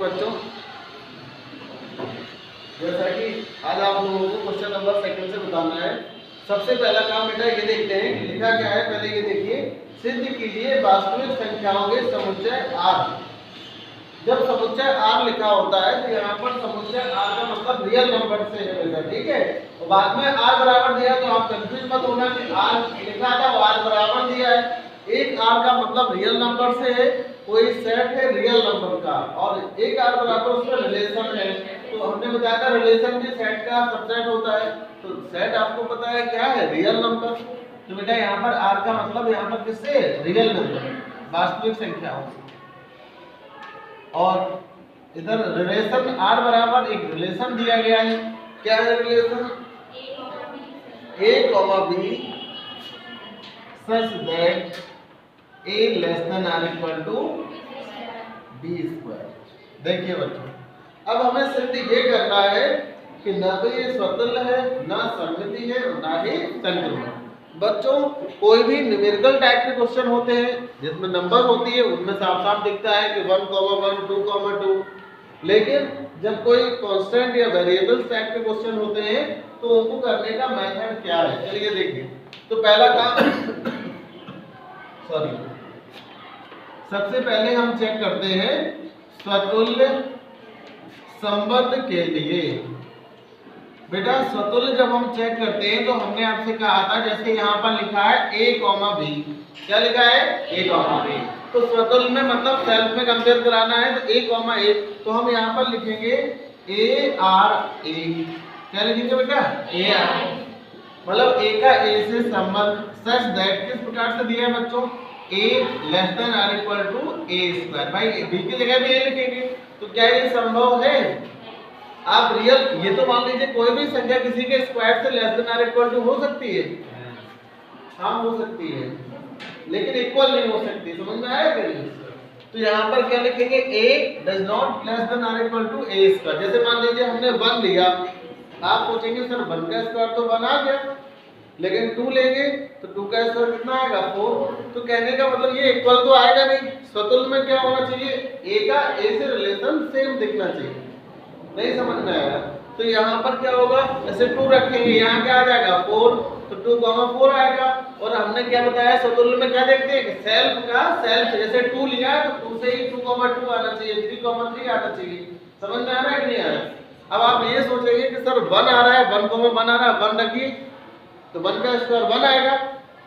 बच्चों, जैसा कि आज आप लोगों को क्वेश्चन नंबर सेकंड से बताना है। सबसे पहला काम बेटा ये देखते हैं कि लिखा क्या है। पहले ये देखिए, सिद्ध कीजिए वास्तविक संख्याओं के समुच्चय R। जब समुच्चय R लिखा होता है तो यहाँ पर समुच्चय R का मतलब रियल नंबर से है बेटा, ठीक है। और बाद में R बराबर दिया तो आप कंफ्यूज मत होना कि R लिखा था वो R बराबर दिया है। एक R का मतलब रियल नंबर से है, कोई सेट है रियल नंबर का, और एक R बराबर उसमें रिलेशन है। तो हमने बताया था रिलेशन भी सेट का सबसेट होता है। तो सेट आपको पता है क्या है, रियल नंबर। तो बेटा यहाँ पर R का मतलब यहाँ पर किससे, रियल नंबर, वास्तविक संख्याओं से। और इधर रिलेशन R बराबर एक रिलेशन दिया गया है। क्या है relation, A, B such that A less than or equal to B square। देखिए बच्चों, अब हमें सिद्ध ये करना है कि ना तो ये स्वतंत्र है, ना सममिति है, और ना ही संक्रमण। बच्चों कोई भी न्यूमेरिकल टाइप के क्वेश्चन होते हैं जिसमें नंबर होती है, उनमें साफ साफ दिखता है कि 1, 1, 2, 2। लेकिन जब कोई कांस्टेंट या वेरिएबल्स टाइप के क्वेश्चन होते हैं तो उनको करने का मेथड क्या है, चलिए देखिए। तो पहला काम सबसे पहले हम चेक करते हैं स्वतुल्य संबंध के लिए। बेटा स्वतुल्य जब हम चेक करते हैं तो हमने आपसे कहा था, जैसे यहाँ पर लिखा है A, B। क्या लिखा है, A, B। तो स्वतुल्य में मतलब सेल्फ में कंपेयर कराना है तो A, A। तो हम यहाँ पर लिखेंगे ARA। क्या लिखेंगे बेटा, ARA, मतलब A का A से संबंध सच दैट किस प्रकार से दिया है बच्चों, A लेस देन और इक्वल टू A स्क्वायर। भाई B की जगह भी A लिखेंगे। तो क्या ये संभव है, आप रियल, ये तो मान लीजिए कोई भी संख्या किसी के स्क्वायर से लेस देन और इक्वल टू हो सकती है, हाँ हो सकती है, लेकिन इक्वल नहीं हो सकती। समझ में आया क्या? तो यहाँ पर क्या लिखेंगे, A does not less than और इक्वल टू A स्क्वायर। जैसे मान लीजिए हमने 1 लिया, आप सोचेंगे सर 1 का स्क्वायर तो 1 आ गया, लेकिन 2 लेंगे तो 2 का स्क्वायर कितना आएगा, 4। तो कहने का मतलब ये इक्वल तो आएगा नहीं। स्वतुल्य में क्या होना चाहिए, A का A से रिलेशन सेम दिखना चाहिए। नहीं समझ में आया? तो यहाँ पर क्या होगा, ऐसे 2 रखेंगे, यहाँ क्या आ जाएगा 4, तो 2, 4 आएगा। और हमने क्या बताया, स्वतुल्य में क्या देखते हैं, सेल्फ का सेल्फ, जैसे 2 लिया तो 2 से ही 2, 2 आना चाहिए, 3, 3 आना चाहिए। समझ में आ रहा है कि नहीं आ रहा? अब आप ये सोचेंगे कि सर 1 आ रहा है, 1, 1 आ रहा है, 1 रखिए तो 1 का स्क्वायर 1 आएगा।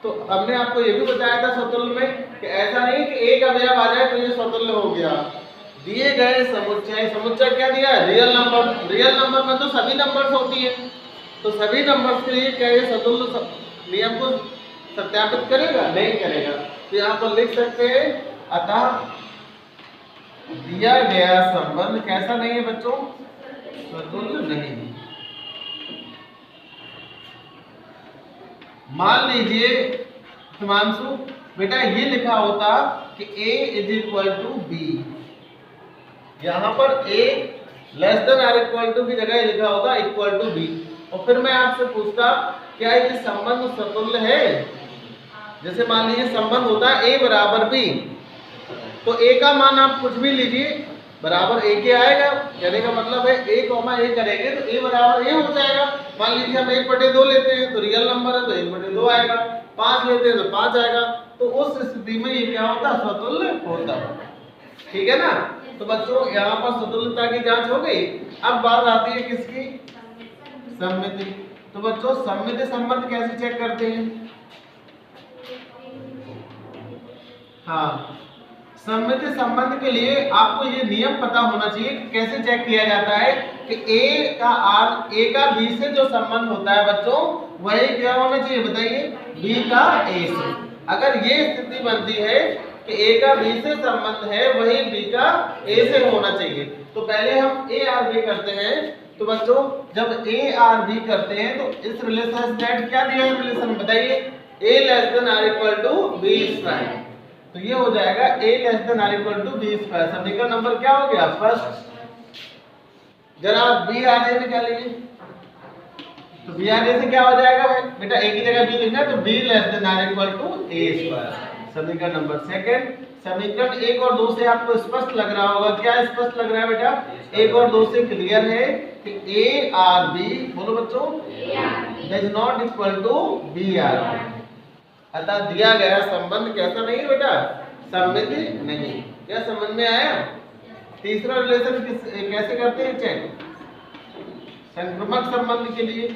तो हमने आपको ये भी बताया था स्वतुल्य में कि ऐसा नहीं कि एक अवयव आ जाए तो ये स्वतुल्य हो गया। दिए गए समुच्चय, समुच्चय क्या दिया है, रियल नंबर। रियल नंबर में तो सभी नंबर्स होती है, तो सभी नंबर्स के लिए क्या ये स्वतुल्य नियम को सत्यापित करेगा, नहीं करेगा। तो यहाँ पर लिख सकते हैं, अतः दिया गया संबंध कैसा नहीं है बच्चों, स्वतुल्य नहीं है। मान लीजिए हिमांशु बेटा ये लिखा होता कि A is equal to B, यहाँ पर A लेस देन और इक्वल टू की जगह लिखा होगा इक्वल टू B, और फिर मैं आपसे पूछता क्या ये संबंध स्वतुल्य है। जैसे मान लीजिए संबंध होता है A बराबर B, तो A का मान आप कुछ भी लीजिए बराबर A के आएगा। कहने का मतलब है A, A करेंगे तो A बराबर A हो जाएगा। मान लीजिए हम 1/2 लेते हैं तो रियल नंबर है तो 1/2 आएगा, 5 लेते हैं तो 5 आएगा। तो उस स्थिति में ये क्या होता है, स्वतुल्य होता है। ठीक है ना? तो बच्चों यहाँ पर स्वतुल्यता की जांच हो गई। अब बात आती है किसकी, सममिति। तो बच्चों सममिति संबंध कैसे चेक करते हैं, हाँ सममिति संबंध के लिए आपको ये नियम पता होना चाहिए कि कैसे चेक किया जाता है कि A का B से जो संबंध होता है बच्चों वही क्या होना चाहिए, बताइए, B का A से। अगर ये स्थिति बनती है कि A का B से संबंध है वही B का A से होना चाहिए। तो पहले हम A और B करते हैं। तो बच्चों जब A और B करते हैं तो इस रिलेशन सेट क्या दिया है, रिलेशन बताइए, A लेस देन और इक्वल टू B स्क्वायर। तो ये हो जाएगा A लेस देन और इक्वल टू B स्क्वायर। समीकरण नंबर क्या हो गया, फर्स्ट। जरा B आर ए निकालिए, तो B आर ए से क्या हो जाएगा बेटा, A की जगह B लिखना है तो B लेस देन और इक्वल टू A स्क्वायर। समीकरण नंबर सेकंड। समीकरण 1 और 2 से आपको स्पष्ट लग रहा होगा। क्या स्पष्ट लग रहा है बेटा? 1 और 2 से क्लियर है कि ए आर बी, बोलो बच्चों, does not equal to B R B. अतः दिया गया संबंध कैसा नहीं है बेटा? सममिति नहीं। क्या समझ में आया? तीसरा रिलेशन कैसे करते हैं चेक? संक्रमक संबंध के लिए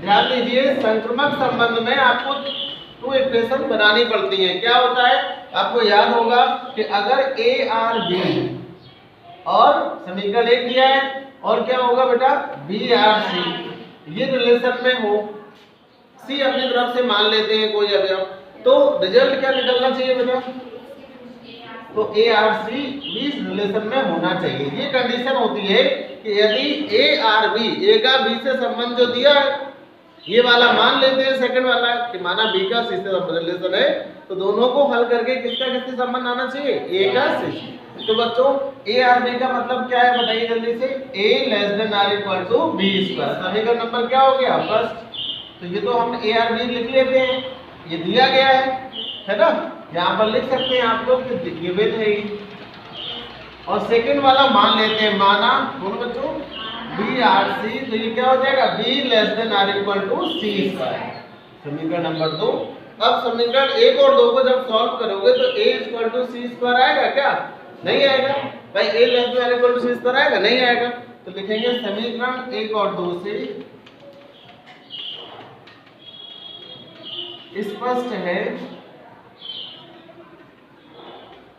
ध्यान दीजिए, संक्रमक संबंध में आपको 2 इक्वेशन बनानी पड़ती है। क्या होता है? आपको याद होगा कि अगर ए आर बी और समीकरण 1 दिया है और क्या होगा बेटा? बी आर सी, ये रिलेशन में हो, सी अपनी तरफ से मान लेते हैं कोई अवयव, तो रिजल्ट क्या निकलना चाहिए बेटा? तो ए आर सी भी रिलेशन में होना चाहिए। ये कंडीशन होती है कि यदि ए आर बी, ए का बी से संबंध जो दिया है ये वाला मान लेते हैं, सेकंड वाला कि माना बी का सी से रिलेशन है, तो दोनों को हल करके किसका किससे संबंध आना चाहिए? ए का सी। तो बच्चों ए आर बी का मतलब क्या है बताइए जल्दी से? A less than are equal to B square. समीकरण नंबर क्या हो गया? फर्स्ट। तो ये तो हम ए आर बी लिख लेते हैं, ये दिया गया है ना? यहाँ पर लिख सकते हैं आप लोग कि गिवन है ये। और सेकंड वाला मान लेते हैं, माना, बोलो बच्चों, बी आर सी, तो ये क्या हो जाएगा? B less than are equal to C square. समीकरण नंबर 2। अब समीकरण 1 और 2 को जब सॉल्व करोगे तो a equal to C square आएगा क्या? नहीं आएगा भाई। a less than are equal to C square आएगा? नहीं आएगा। तो लिखेंगे समीकरण 1 और 2 से स्पष्ट है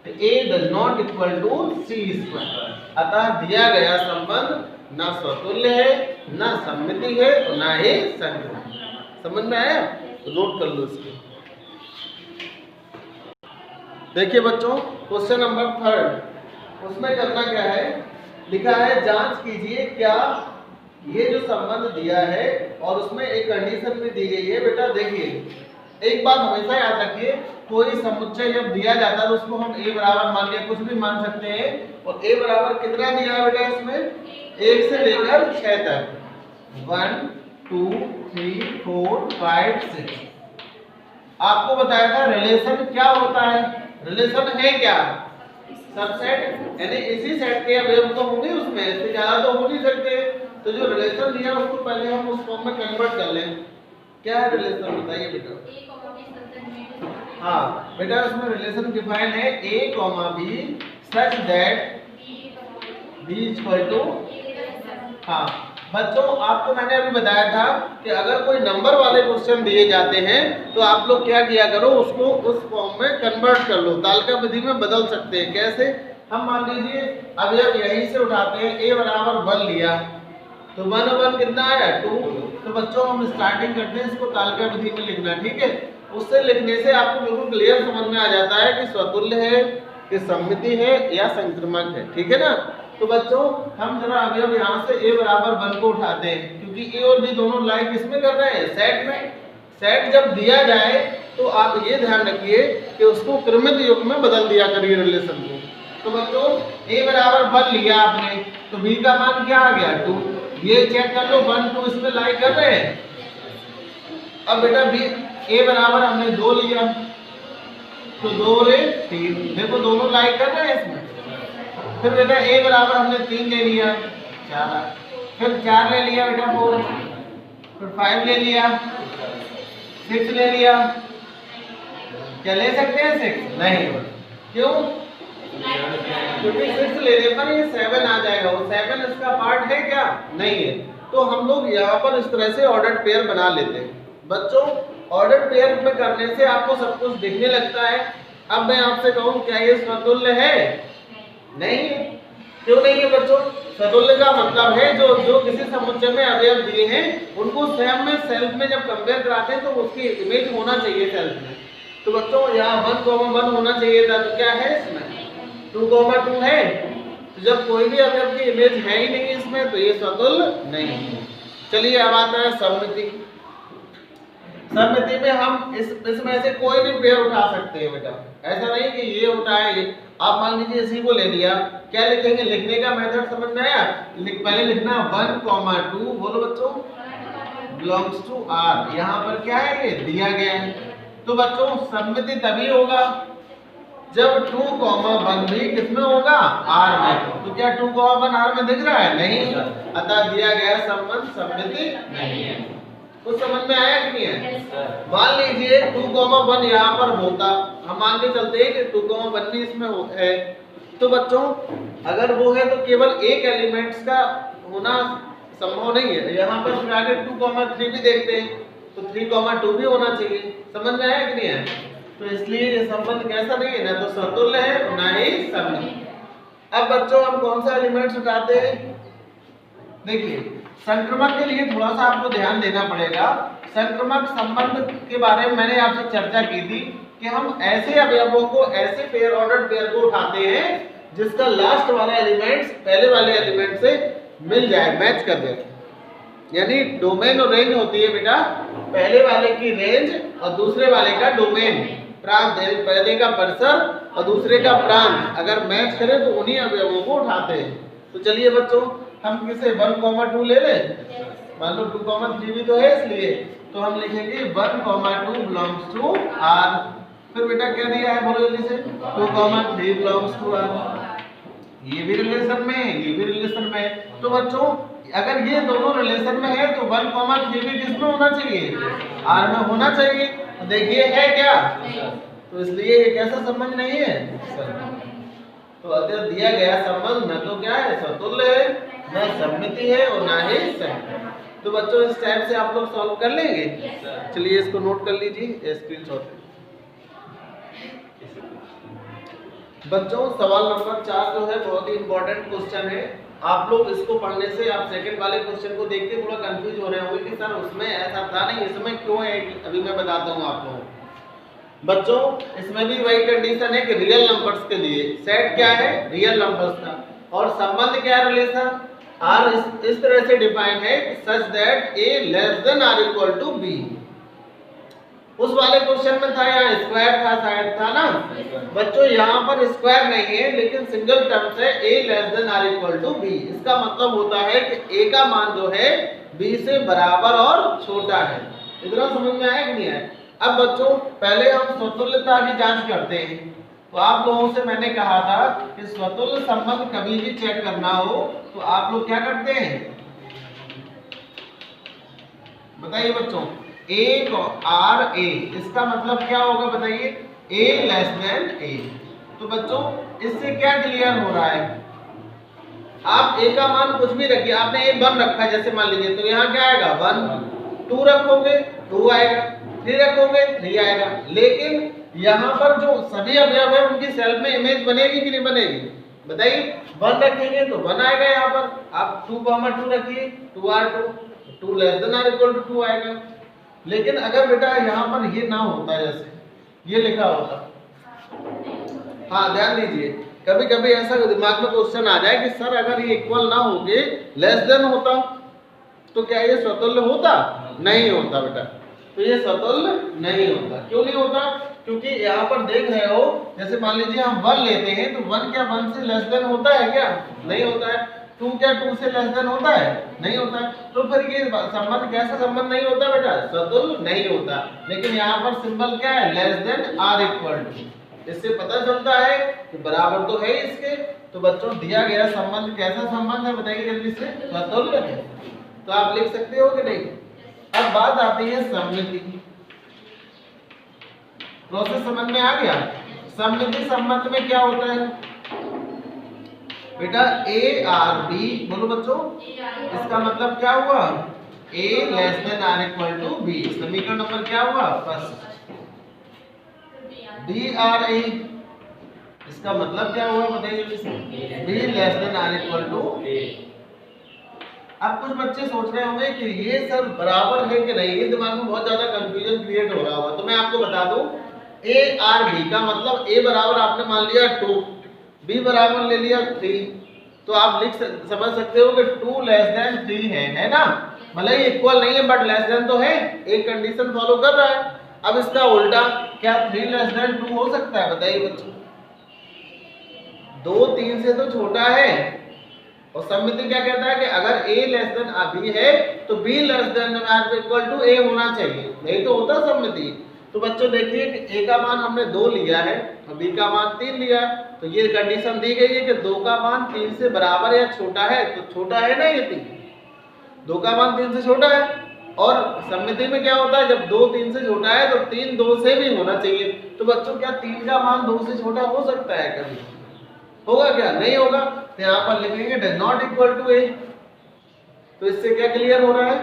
a does not equal to C square. अतः दिया गया संबंध ना स्वतुल्य है, ना सममिति है और ना ही संक्रमक। समझ में आया? तो नोट कर लो इसको। देखिए बच्चों, क्वेश्चन नंबर 3, उसमें करना क्या है? लिखा है जांच कीजिए क्या ये जो संबंध दिया है और उसमें एक कंडीशन भी दी गई है। बेटा देखिए, एक बात हमेशा याद रखिए, कोई समुच्चय जब दिया जाता है तो उसको हम a बराबर मान लिया, कुछ भी मान सकते हैं। और a बराबर कितना दिया है बेटा? इसमें 1 से लेकर 6 तक, 1 2 3 4 5 6। आपको बताया था रिलेशन क्या होता है। रिलेशन है क्या? सबसेट, यानी इसी सेट के अवयव तो होंगे उसमें, इससे ज्यादा तो हो नहीं सकते। तो जो रिलेशन दिया उसको पहले हम उस फॉर्म में कन्वर्ट कर लें। क्या है रिलेशन बताइए बेटा? हाँ बेटा, उसमें रिलेशन डिफाइन है a, b such that b equal to, हाँ बच्चों आपको मैंने अभी बताया था कि अगर कोई नंबर वाले क्वेश्चन दिए जाते हैं तो आप लोग क्या किया करो, उसको उस फॉर्म में कन्वर्ट कर लो, तालिका विधि में बदल सकते हैं। कैसे? हम मान लीजिए अब जब यहीं से उठाते हैं, a बराबर 1 लिया तो 1 और 1 कितना आया? 2। तो बच्चों हम स्टार्टिंग करते हैं इसको तालिका विधि में लिखना, ठीक है? उससे लिखने से आपको बिल्कुल क्लियर समझ में आ जाता है कि स्वतुल्य है, कि सममिति है या संक्रमक है, ठीक है ना? तो बच्चों हम जरा अवयव यहाँ से a बराबर 1 को उठाते हैं, क्योंकि a और b दोनों लाई किसमें कर रहे हैं? सेट में। सेट जब दिया जाए तो आप ये ध्यान रखिए कि उसको क्रमित युग्म में बदल दिया करिए रिलेशन को। तो बच्चों a बराबर 1 लिया आपने, तो b का मान क्या आ गया? 2। ये चेक कर लो, 1 2 इसमें लाई कर रहे हैं। अब बेटा a बराबर हमने 2 लिया तो 2 और 3, देखो दोनों लाई कर रहे हैं इसमें। फिर बेटा a बराबर हमने 3 ले लिया, 4, फिर 4 ले लिया बेटा 4, फिर 5 ले लिया, 6 ले लिया। क्या ले सकते हैं 6? नहीं। क्यों? क्योंकि 6 लेने पर ये 7 आ जाएगा, वो 7 इसका पार्ट है क्या? नहीं है। तो हम लोग यहाँ पर इस तरह से ऑर्डर्ड पेयर बना लेते हैं। बच्चों ऑर्डर्ड पेयर में करने से आपको सब कुछ दिखने लगता है। अब मैं आपसे कहूँ क्या ये स्वतुल्य है? नहीं है। क्यों नहीं है बच्चों? स्वतुल्य का मतलब है जो जो किसी समुच्चय में अवयव दिए हैं उनको स्वयं में सेल्फ में जब कंपेयर कराते हैं तो उसकी इमेज होना चाहिए सेल्फ में। तो बच्चों यहाँ 1,1 होना चाहिए था, तो क्या है इसमें? 2,2 है। तो जब कोई भी अवयव की इमेज है ही नहीं इसमें तो ये स्वतुल्य नहीं है। चलिए अब आता है सममिति। सममिति में हम इसमें से कोई भी पेयर उठा सकते हैं बेटा, ऐसा नहीं कि ये उठाए ये। आप मान लीजिए इसी को ले लिया, क्या लिखेंगे? लिखने का मेथड समझ में आया? पहले लिखना 1,2, बोलो बच्चों, बिलोंग्स टू आर, यहाँ पर क्या है, ये दिया गया है। तो बच्चों सममिति तभी होगा जब 2, 1 भी किसमें होगा, आर में। तो क्या 2, 1 आर में दिख रहा है, नहीं, अतः दिया गया संबंध सममिति नहीं है। कुछ समझ में आया कि नहीं है? मान लीजिए 2, 1 यहाँ पर होता, हम मान के चलते हैं कि 2, 1 भी इसमें है, तो बच्चों अगर वो है तो केवल एक एलिमेंट्स का होना संभव नहीं है। यहाँ पर फिर आगे 2, 3 भी देखते हैं, तो 3, 2 भी होना चाहिए। समझ में आया कि नहीं है? तो इसलिए ये संबंध कैसा नहीं है, ना तो समतुल्य है ना ही सममिति। अब बच्चों हम कौन सा एलिमेंट्स उठाते हैं, देखिए संक्रमक के लिए थोड़ा सा आपको ध्यान देना पड़ेगा। संक्रमक संबंध के बारे में मैंने आपसे चर्चा की थी कि हम ऐसे अवयवों को, ऐसे पेयर ऑर्डर्ड पेयर को उठाते हैं जिसका लास्ट वाला एलिमेंट्स पहले वाले एलिमेंट से मिल जाए, मैच कर जाए। यानी डोमेन और रेंज होती है बेटा, पहले वाले की रेंज और दूसरे वाले का डोमेन, प्रांत, पहले का परिसर और दूसरे का प्रांत अगर मैच करें तो उन्हीं अवयवों को उठाते हैं। तो चलिए बच्चों हम किसे 1, 2 ले लें, मान लो 2, 3 भी तो है, इसलिए तो हम लिखेंगे 1, 2 बिलोंग्स टू आर। फिर बेटा क्या दिया है, बोलो जल्दी से, 2, 3 बिलोंग्स टू आर। ये भी रिलेशन में है, ये भी रिलेशन में है। तो बच्चों अगर ये दोनों रिलेशन में है तो 1, 3 भी किसमें होना चाहिए, आर में होना चाहिए। तो देखिए है क्या, तो इसलिए ये कैसा संबंध नहीं है, तो अगर दिया गया संबंध न तो क्या है, समतुल्य है, न सममिति है और ना ही सममिति। तो बच्चों इस टाइप से आप लोग सॉल्व कर लेंगे। चलिए इसको नोट कर लीजिए स्क्रीनशॉट। बच्चों सवाल नंबर 4 जो है बहुत ही इंपॉर्टेंट क्वेश्चन है। आप लोग इसको पढ़ने से आप सेकंड वाले क्वेश्चन को देख के थोड़ा कंफ्यूज हो रहे होंगे कि सर उसमें ऐसा था नहीं, इसमें क्यों है, अभी मैं बताता हूँ आप लोगों को। बच्चों इसमें भी वही कंडीशन है कि रियल नंबर्स के लिए सेट क्या है, रियल नंबर्स का, और संबंध क्या है, रिलेशन आर इस तरह से डिफाइन है such that A less than are equal to B. उस वाले क्वेश्चन में था यहाँ स्क्वायर था, शायद था ना बच्चों, यहाँ पर स्क्वायर नहीं है लेकिन सिंगल टर्म्स है a less than are equal to B. इसका मतलब होता है कि a का मान जो है b से बराबर और छोटा है। इतना समझ में आया कि नहीं आया? अब बच्चों पहले हम स्वतुल्यता की जांच करते हैं। तो आप लोगों से मैंने कहा था कि स्वतुल्य संबंध कभी भी चेक करना हो तो आप लोग क्या करते हैं, बताइए बच्चों, a और a, इसका मतलब क्या होगा बताइए, a लेस देन a। तो बच्चों इससे क्या क्लियर हो रहा है, आप a का मान कुछ भी रखिए, आपने a 1 रखा है जैसे मान लीजिए, तो यहाँ क्या आएगा 1, 2 रखोगे 2 आएगा, 3 रखोगे 3 आएगा। लेकिन यहाँ पर जो सभी अवयव है उनकी सेल्फ में इमेज बनेगी कि नहीं बनेगी, बताइए। 1 रखेंगे तो 1 आएगा, यहाँ पर आप 2, 2 रखिए 2R2, 2 less than are equal to 2 आएगा। लेकिन अगर बेटा यहाँ पर ये ना होता, जैसे ये लिखा होता, हाँ ध्यान दीजिए, कभी कभी ऐसा दिमाग में क्वेश्चन आ जाए कि सर अगर ये इक्वल ना होके लेस देन होता तो क्या ये स्वतुल्य होता, नहीं होता बेटा। तो ये स्वतुल्य नहीं होता। क्यों नहीं होता, क्योंकि यहाँ पर देख रहे हो, जैसे मान लीजिए हम 1 लेते हैं तो 1 क्या 1 से लेस देन होता है क्या, नहीं होता है। 2 क्या 2 से लेस देन होता है, नहीं होता है। तो फिर ये संबंध कैसा संबंध नहीं होता बेटा, स्वतुल्य नहीं होता। लेकिन यहाँ पर सिंबल क्या है, less than are equal to, इससे पता चलता है कि बराबर तो है इसके। तो बच्चों दिया गया संबंध कैसा संबंध है बताइए जल्दी से, स्वतुल्य है। तो आप लिख सकते हो कि नहीं। अब बात आती है सममिति, प्रोसेस समझ में आ गया। सममिति संबंध में क्या होता है बेटा, a और b, बोलो बच्चों, इसका मतलब क्या हुआ, a less than are equal to b। समीकरण नंबर क्या हुआ, फर्स्ट। b और a, इसका मतलब क्या हुआ बताइए, b less than are equal to a। अब कुछ बच्चे सोच रहे होंगे कि ये सर बराबर है कि नहीं, ये दिमाग में बहुत ज्यादा कंफ्यूजन क्रिएट हो रहा होगा। तो मैं आपको बता दूं, a और b का मतलब a बराबर आपने मान लिया 2, b बराबर ले लिया 3, तो आप समझ सकते हो कि 2 लेस देन 3 है ना। भले ही इक्वल नहीं है बट लेस देन तो है, एक कंडीशन फॉलो कर रहा है। अब इसका उल्टा, क्या 3 लेस देन 2 हो सकता है बताइए बच्चों, 2 3 से तो छोटा है, और सममिति क्या कहता है कि अगर a लेस देन b है तो b लेस देन और इक्वल टू a होना चाहिए, यही तो होता है सममिति। तो बच्चों देखिए कि a का मान हमने 2 लिया है और b का मान 3 लिया है, तो ये कंडीशन दी गई है कि 2 का मान 3 से बराबर या छोटा है, तो छोटा है ना ये 3, 2 का मान 3 से छोटा है। और सममिति में क्या होता है, जब 2 3 से छोटा है तो 3 2 से भी होना चाहिए। तो बच्चों क्या 3 का मान 2 से छोटा हो सकता है कभी? होगा क्या? नहीं होगा। तो यहाँ पर लिखेंगे डज नॉट इक्वल टू ए। तो इससे क्या क्लियर हो रहा है,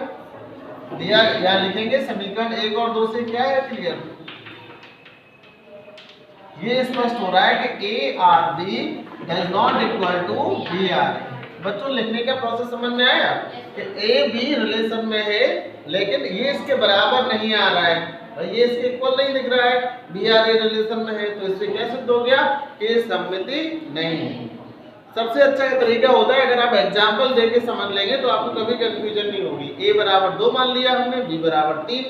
दिया यहाँ लिखेंगे समीकरण 1 और 2 से क्या है क्लियर, ये स्पष्ट हो रहा है कि A R B does not equal to B R. बच्चों लिखने का प्रोसेस समझ में आया कि ए बी रिलेशन में है लेकिन ये इसके बराबर नहीं आ रहा है और ये इसके इक्वल नहीं दिख रहा है, बी आर ए रिलेशन में है, तो इससे क्या सिद्ध हो गया कि सममिति नहीं है। सबसे अच्छा तरीका होता है अगर आप एग्जाम्पल देके समझ लेंगे तो आपको कभी कंफ्यूजन नहीं होगी। a बराबर 2 मान लिया हमने, b बराबर 3,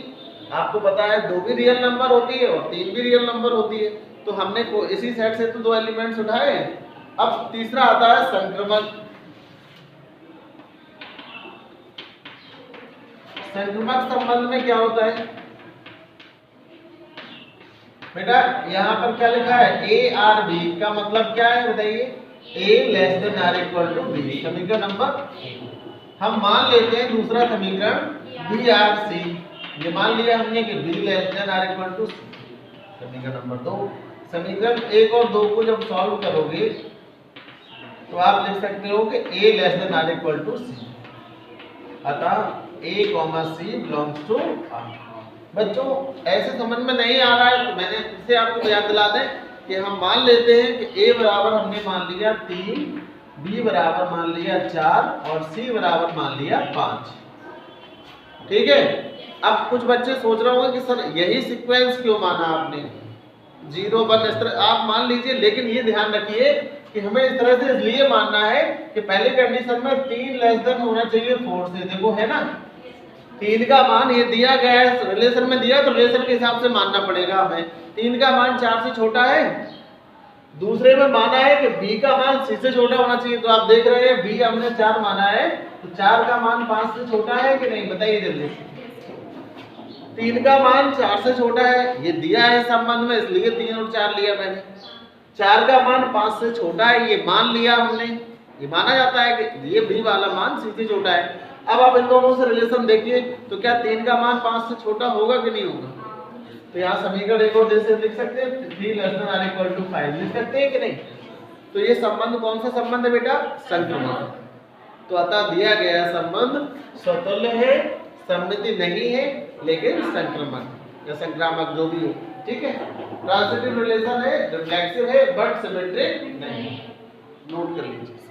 आपको पता है 2 भी रियल नंबर होती है और 3 भी रियल नंबर होती है, तो हमने इसी सेट से तो 2 एलिमेंट्स उठाए। अब तीसरा आता है संक्रमण। संक्रमक संबंध में क्या होता है बेटा, यहाँ पर क्या लिखा है a आर b का मतलब क्या है बताइए, a less than are equal to b। समीकरण नंबर हम मान लेते हैं दूसरा समीकरण b आर c, ये मान लिया हमने कि b less than are equal to c। समीकरण नंबर 2, समीकरण 1 और 2 को जब सॉल्व करोगे तो आप लिख सकते हो कि a less than are equal to c, अतः a c belongs to r। बच्चों ऐसे समझ में नहीं आ रहा है तो मैंने फिर से आपको याद दिला दें कि हम मान लेते हैं कि a बराबर हमने मान लिया 3, b बराबर मान लिया 4 और c बराबर मान लिया 5। ठीक है। अब कुछ बच्चे सोच रहे होंगे कि सर यही सीक्वेंस क्यों माना आपने, 0 1 इस तरह आप मान लीजिए, लेकिन ये ध्यान रखिए कि हमें इस तरह से इसलिए मानना है कि पहले कंडीशन में 3 लेस देन होना चाहिए 4 से, देखो है ना 3 का मान ये दिया गया है रिलेशन में दिया तो रिलेशन के हिसाब से मानना पड़ेगा हमें। 3 का मान 4 से छोटा है, दूसरे में माना है कि b का मान c से छोटा होना चाहिए, तो आप देख रहे हैं b हमने 4 माना है तो 4 का मान 5 से छोटा है कि नहीं बताइए जल्दी। 3 का मान 4 से छोटा है, ये दिया है संबंध में इसलिए 3 और 4 लिया मैंने। 4 का मान 5 से छोटा है, ये मान लिया हमने, ये माना जाता है कि ये b वाला मान c से छोटा है। अब आप इन दोनों से रिलेशन देखिए तो क्या 3 का मान 5 से छोटा होगा कि नहीं होगा, तो यहाँ समीकरण 1 और 2 से लिख सकते हैं 3 less than are equal to 5 लिख सकते हैं कि नहीं। तो ये संबंध कौन सा संबंध है बेटा, संक्रमण। तो अतः दिया गया संबंध स्वतुल्य है, सममिति नहीं है लेकिन संक्रमण या संक्रामक जो भी हो, ठीक है। ट्रांसिटिव रिलेशन है, रिफ्लेक्सिव है बट सिमेट्रिक नहीं, नोट कर लीजिए।